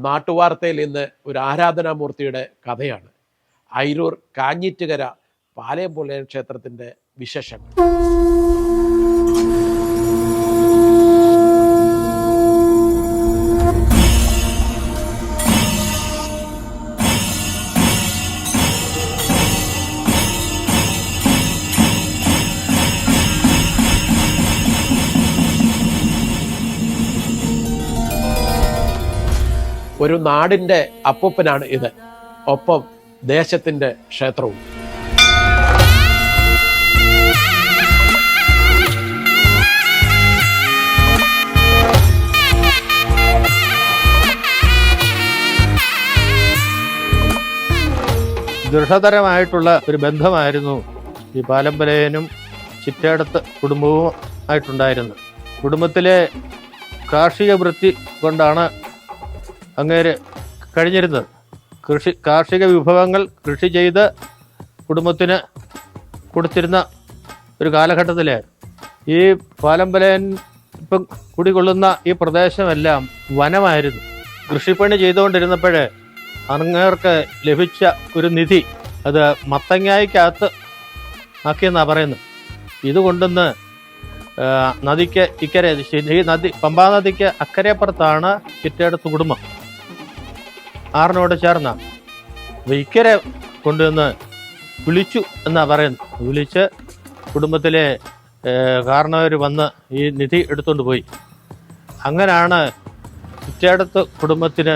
നാട്ടുവാർത്തയിൽ ഇന്ന് ഒരു ആരാധനാമൂർത്തിയുടെ കഥയാണ്. അയിരൂർ കാഞ്ഞിറ്റുകര പാലയംപുലയൻ ക്ഷേത്രത്തിൻ്റെ വിശേഷങ്ങൾ. ഒരു നാടിൻ്റെ അപ്പൂപ്പനാണ് ഇത്, ഒപ്പം ദേശത്തിൻ്റെ ക്ഷേത്രവും. ദൃഢതരമായിട്ടുള്ള ഒരു ബന്ധമായിരുന്നു ഈ പാലംപുലയനും ചിറ്റേടത്ത് കുടുംബവും ആയിട്ടുണ്ടായിരുന്നത്. കുടുംബത്തിലെ കാർഷിക വൃത്തി കൊണ്ടാണ് അങ്ങേര് കഴിഞ്ഞിരുന്നത്. കാർഷിക വിഭവങ്ങൾ കൃഷി ചെയ്ത് കുടുംബത്തിന് കൊടുത്തിരുന്ന ഒരു കാലഘട്ടത്തിലെ ഈ പാലംപുലയൻ ഇപ്പം കുടികൊള്ളുന്ന ഈ പ്രദേശമെല്ലാം വനമായിരുന്നു. കൃഷിപ്പണി ചെയ്തുകൊണ്ടിരുന്നപ്പോഴേ അങ്ങേർക്ക് ലഭിച്ച ഒരു നിധി അത് മത്തങ്ങായ്ക്കകത്ത് ആക്കിയെന്നാണ് പറയുന്നത്. ഇത് കൊണ്ടുവന്ന് നദിക്ക് ഇക്കരെ, ഈ നദി പമ്പാ നദിക്ക് അക്കരപ്പുറത്താണ് ചിറ്റേടത്ത് കുടുംബം, ആറിനോട് ചേർന്ന. അപ്പോൾ ഇക്കരെ കൊണ്ടുവന്ന് വിളിച്ചു എന്നാണ് പറയുന്നത്. വിളിച്ച് കുടുംബത്തിലെ കാരണവർ വന്ന് ഈ നിധി എടുത്തുകൊണ്ട് പോയി. അങ്ങനെയാണ് ചിറ്റേടത്ത് കുടുംബത്തിന്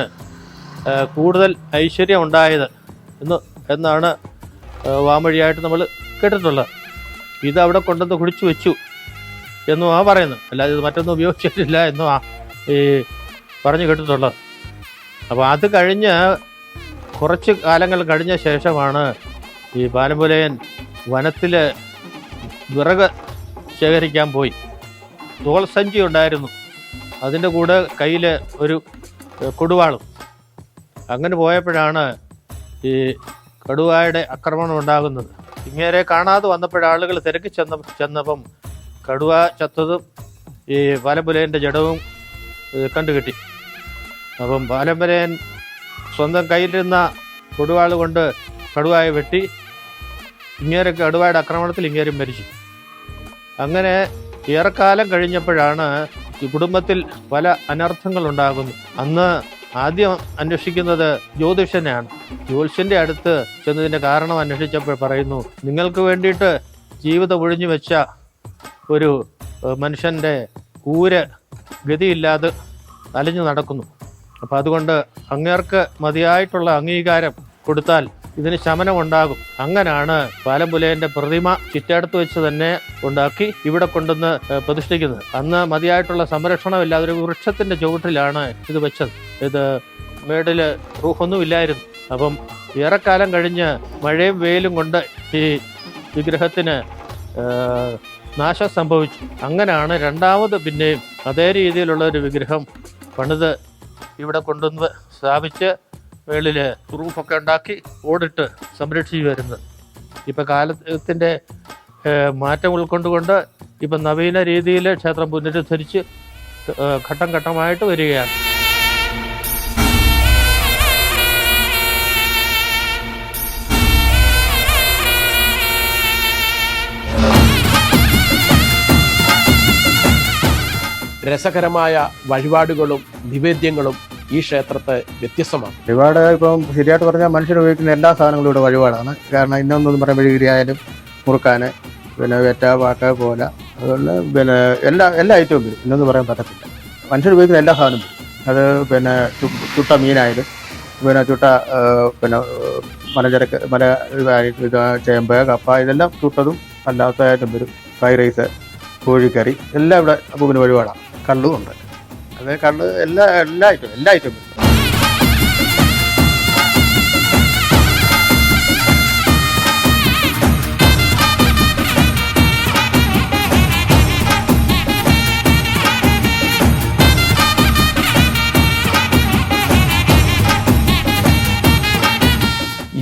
കൂടുതൽ ഐശ്വര്യം ഉണ്ടായത് എന്നാണ് വാമൊഴിയായിട്ട് നമ്മൾ കേട്ടിട്ടുള്ളത്. ഇത് അവിടെ കൊണ്ടുവന്ന് കുടിച്ചു വെച്ചു എന്നും ആ പറയുന്നത്, അല്ലാതെ ഇത് മറ്റൊന്നും ഉപയോഗിച്ചിട്ടില്ല എന്നും ഈ പറഞ്ഞു കേട്ടിട്ടുള്ളത്. അപ്പോൾ അത് കഴിഞ്ഞ് കുറച്ച് കാലങ്ങൾ കഴിഞ്ഞ ശേഷമാണ് ഈ പാലംപുലയൻ വനത്തിൽ വിറക് ശേഖരിക്കാൻ പോയി. തോൾസഞ്ചി ഉണ്ടായിരുന്നു, അതിൻ്റെ കൂടെ കയ്യിൽ ഒരു കൊടുവാളും. അങ്ങനെ പോയപ്പോഴാണ് ഈ കടുവായുടെ ആക്രമണം ഉണ്ടാകുന്നത്. ഇങ്ങേരെ കാണാതെ വന്നപ്പോഴാളുകൾ തിരക്കി ചെന്നപ്പം കടുവ ചത്തതും ഈ പാലംപുലയൻ്റെ ജഡവും കണ്ടുകിട്ടി. അപ്പം പാലംപുലയൻ സ്വന്തം കയ്യിലിരുന്ന കൊടുവാൾ കൊണ്ട് കടുവായെ വെട്ടി. ഇങ്ങേരെ കടുവയുടെ ആക്രമണത്തിൽ ഇങ്ങേരും മരിച്ചു. അങ്ങനെ ഏറെക്കാലം കഴിഞ്ഞപ്പോഴാണ് ഈ കുടുംബത്തിൽ പല അനർത്ഥങ്ങൾ ഉണ്ടാകുന്നു. അന്ന് ആദ്യം അന്വേഷിക്കുന്നത് ജ്യോതിഷനെയാണ്. ജ്യോത്സ്യൻ്റെ അടുത്ത് ചെന്നതിൻ്റെ കാരണം അന്വേഷിച്ചപ്പോൾ പറയുന്നു, നിങ്ങൾക്ക് വേണ്ടിയിട്ട് ജീവിതം ഒഴിഞ്ഞു വെച്ച ഒരു മനുഷ്യൻ്റെ കൂര് ഗതിയില്ലാതെ അലഞ്ഞു നടക്കുന്നു. അപ്പം അതുകൊണ്ട് അങ്ങേർക്ക് മതിയായിട്ടുള്ള അംഗീകാരം കൊടുത്താൽ ഇതിന് ശമനം ഉണ്ടാകും. അങ്ങനെയാണ് പാലംപുലയൻ്റെ പ്രതിമ ചിറ്റേടത്ത് വെച്ച് തന്നെ ഉണ്ടാക്കി ഇവിടെ കൊണ്ടുവന്ന് പ്രതിഷ്ഠിക്കുന്നത്. അന്ന് മതിയായിട്ടുള്ള സംരക്ഷണമില്ലാതെ ഒരു വൃക്ഷത്തിൻ്റെ ചുവട്ടിലാണ് ഇത് വെച്ചത്. ഇത് മേടിൽ റൂഹൊന്നുമില്ലായിരുന്നു. അപ്പം ഏറെക്കാലം കഴിഞ്ഞ് മഴയും വെയിലും കൊണ്ട് ഈ വിഗ്രഹത്തിന് നാശം സംഭവിച്ചു. അങ്ങനെയാണ് രണ്ടാമത് പിന്നെയും അതേ രീതിയിലുള്ള ഒരു വിഗ്രഹം പണിത് ഇവിടെ കൊണ്ടുവന്ന് സ്ഥാപിച്ച് മേളിൽ റൂഫൊക്കെ ഉണ്ടാക്കി ഓടിട്ട് സംരക്ഷിച്ചു വരുന്നത്. ഇപ്പം കാലത്തിൻ്റെ മാറ്റം ഉൾക്കൊണ്ടുകൊണ്ട് ഇപ്പം നവീന രീതിയിൽ ക്ഷേത്രം പുനരുദ്ധരിച്ച് ഘട്ടം ഘട്ടമായിട്ട് വരികയാണ്. രസകരമായ വഴിപാടുകളും നിവേദ്യങ്ങളും ഈ ക്ഷേത്രത്തെ വ്യത്യസ്തമാണ്. വഴിപാട് ഇപ്പം ശരിയായിട്ട് പറഞ്ഞാൽ മനുഷ്യർ ഉപയോഗിക്കുന്ന എല്ലാ സാധനങ്ങളും ഇവിടെ വഴിപാടാണ്. കാരണം ഇന്നൊന്നും പറയുമ്പോൾ മെഴുകുതിരിയായാലും മുറുക്കാൻ, പിന്നെ വെറ്റ, പാക്ക, കോല, അതുകൊണ്ട് പിന്നെ എല്ലാ ഐറ്റവും വരും. ഇന്നൊന്നും പറയാൻ പറ്റത്തില്ല. മനുഷ്യർ ഉപയോഗിക്കുന്ന എല്ലാ സാധനവും വരും. അത് പിന്നെ ചുട്ട മീനായാലും, പിന്നെ ചുട്ട പിന്നെ മലചരക്ക്, ചേമ്പ്, കപ്പ, ഇതെല്ലാം ചുട്ടതും അല്ലാത്തതായിട്ടും വരും. ഫ്രൈ റൈസ്, കോഴിക്കറി എല്ലാം ഇവിടെ അപ്പൂപ്പിന് വഴിപാടാണ്. കള്ളും ഉണ്ട്. അത് കള്ള് എല്ലാ ഐറ്റവും വരും.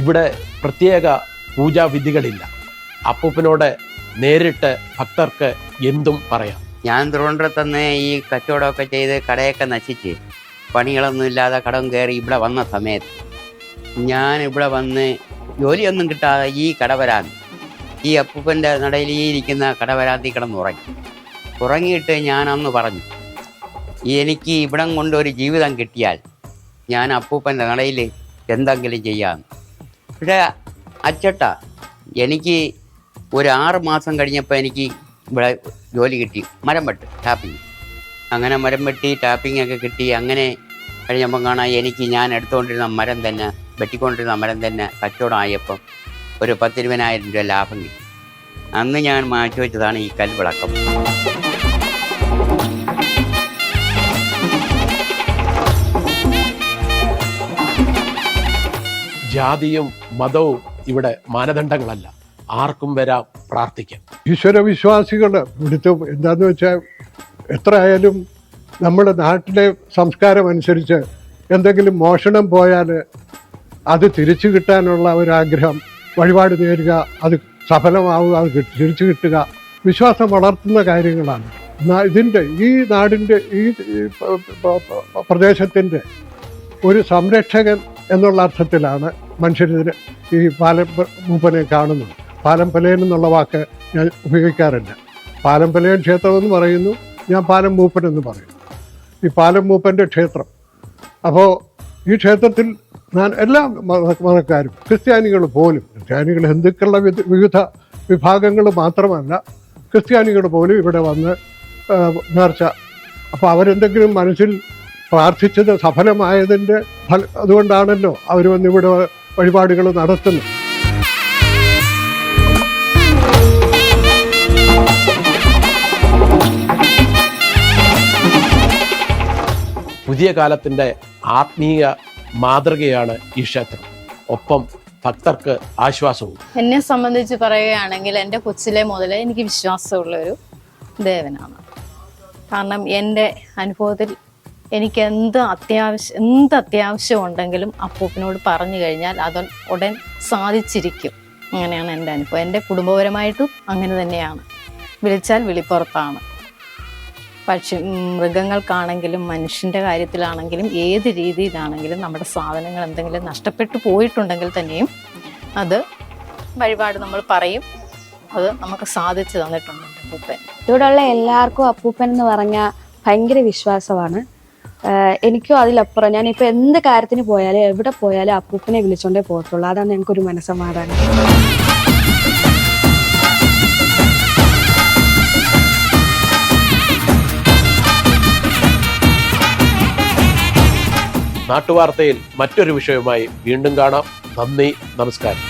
ഇവിടെ പ്രത്യേക പൂജാവിധികളില്ല. അപ്പൂപ്പനോട് നേരിട്ട് ഭക്തർക്ക് എന്തും പറയാം. ഞാൻ തിരുവനന്തപുരത്തുനിന്ന് ഈ കച്ചവടമൊക്കെ ചെയ്ത് കടയൊക്കെ നശിച്ച് പണികളൊന്നും ഇല്ലാതെ കടം കയറി ഇവിടെ വന്ന സമയത്ത് ഞാൻ ഇവിടെ വന്ന് ജോലിയൊന്നും കിട്ടാതെ ഈ കടവരാന്തി, ഈ അപ്പൂപ്പൻ്റെ നടയിൽ ഈ ഇരിക്കുന്ന കടവരാന്തി ഉറങ്ങിയിട്ട് ഞാൻ അന്ന് പറഞ്ഞു, എനിക്ക് ഇവിടം കൊണ്ടൊരു ജീവിതം കിട്ടിയാൽ ഞാൻ അപ്പൂപ്പൻ്റെ നടയിൽ എന്തെങ്കിലും ചെയ്യാമെന്ന്. പക്ഷേ അച്ചട്ട എനിക്ക് ഒരു 6 മാസം കഴിഞ്ഞപ്പോൾ എനിക്ക് ഇവിടെ ജോലി കിട്ടി, മരം വെട്ട് ടാപ്പിങ്. അങ്ങനെ മരം വെട്ടി ടാപ്പിംഗ് ഒക്കെ കിട്ടി. അങ്ങനെ കഴിഞ്ഞപ്പം കാണാൻ എനിക്ക് ഞാൻ എടുത്തുകൊണ്ടിരുന്ന മരം തന്നെ, വെട്ടിക്കൊണ്ടിരുന്ന മരം തന്നെ കച്ചവടമായപ്പം ഒരു 10-20,000 രൂപ ലാഭം കിട്ടി. അന്ന് ഞാൻ മാറ്റി വെച്ചതാണ് ഈ കൽവിളക്കം. ജാതിയും മതവും ഇവിടെ മാനദണ്ഡങ്ങളല്ല, ആർക്കും വരാം, പ്രാർത്ഥിക്കാം. ഈശ്വര വിശ്വാസികൾ ഇവിടുത്തെ എന്താന്ന് വെച്ചാൽ എത്ര ആയാലും നമ്മുടെ നാട്ടിലെ സംസ്കാരം അനുസരിച്ച് എന്തെങ്കിലും മോഷണം പോയാൽ അത് തിരിച്ചു കിട്ടാനുള്ള ഒരാഗ്രഹം, വഴിപാട് നേരുക, അത് സഫലമാവുക, അത് തിരിച്ചു കിട്ടുക, വിശ്വാസം വളർത്തുന്ന കാര്യങ്ങളാണ്. ഇതിൻ്റെ ഈ നാടിൻ്റെ ഈ പ്രദേശത്തിൻ്റെ ഒരു സംരക്ഷകൻ എന്നുള്ള അർത്ഥത്തിലാണ് മനുഷ്യരിതിന് ഈ പാലംമൂപ്പനെ കാണുന്നത്. പാലംപലയൻ എന്നുള്ള വാക്ക് ഞാൻ ഉപയോഗിക്കാറില്ല. പാലംപലയൻ ക്ഷേത്രം എന്ന് പറയുന്നു, ഞാൻ പാലം മൂപ്പൻ എന്ന് പറയുന്നു. ഈ പാലം മൂപ്പൻ്റെ ക്ഷേത്രം. അപ്പോൾ ഈ ക്ഷേത്രത്തിൽ ഞാൻ എല്ലാ മതക്കാരും, ക്രിസ്ത്യാനികൾ പോലും, ക്രിസ്ത്യാനികൾ ഹിന്ദുക്കളുടെ വിവിധ വിഭാഗങ്ങൾ മാത്രമല്ല, ക്രിസ്ത്യാനികൾ പോലും ഇവിടെ വന്ന് നേർച്ച, അപ്പോൾ അവരെന്തെങ്കിലും മനസ്സിൽ പ്രാർത്ഥിച്ചത് സഫലമായതിൻ്റെ അതുകൊണ്ടാണല്ലോ അവർ വന്ന് ഇവിടെ വഴിപാടുകൾ നടത്തുന്നത്. പുതിയ കാലത്തിൻ്റെ ആത്മീയ മാതൃകയാണ് ഈ ക്ഷേത്രം. ഒപ്പം ഭക്തർക്ക് ആശ്വാസവും. എന്നെ സംബന്ധിച്ച് പറയുകയാണെങ്കിൽ എൻ്റെ കൊച്ചിലെ മുതലേ എനിക്ക് വിശ്വാസമുള്ളൊരു ദേവനാണ്. കാരണം എൻ്റെ അനുഭവത്തിൽ എനിക്ക് എന്ത് അത്യാവശ്യം ഉണ്ടെങ്കിലും അപ്പൂപ്പനോട് പറഞ്ഞു കഴിഞ്ഞാൽ അത് ഉടൻ സാധിച്ചിരിക്കും. അങ്ങനെയാണ് എൻ്റെ അനുഭവം. എൻ്റെ കുടുംബപരമായിട്ടും അങ്ങനെ തന്നെയാണ്. വിളിച്ചാൽ വിളിപ്പുറത്താണ്. പക്ഷി മൃഗങ്ങൾക്കാണെങ്കിലും മനുഷ്യൻ്റെ കാര്യത്തിലാണെങ്കിലും ഏത് രീതിയിലാണെങ്കിലും നമ്മുടെ സാധനങ്ങൾ എന്തെങ്കിലും നഷ്ടപ്പെട്ടു പോയിട്ടുണ്ടെങ്കിൽ തന്നെയും അത് വഴിപാട് നമ്മൾ പറയും, അത് നമുക്ക് സാധിച്ചു തന്നിട്ടുണ്ട് അപ്പൂപ്പൻ. ഇവിടെയുള്ള എല്ലാവർക്കും അപ്പൂപ്പൻ എന്ന് പറഞ്ഞാൽ ഭയങ്കര വിശ്വാസമാണ്. എനിക്കും അതിലപ്പുറം ഞാനിപ്പോൾ എന്ത് കാര്യത്തിന് പോയാലും എവിടെ പോയാലും അപ്പൂപ്പനെ വിളിച്ചോണ്ടേ പോകത്തുള്ളൂ. അതാണ് ഞങ്ങൾക്കൊരു മനസ്സമാധാനം. നാട്ടുവാർത്തയിൽ മറ്റൊരു വിഷയവുമായി വീണ്ടും കാണാം. നന്ദി, നമസ്കാരം.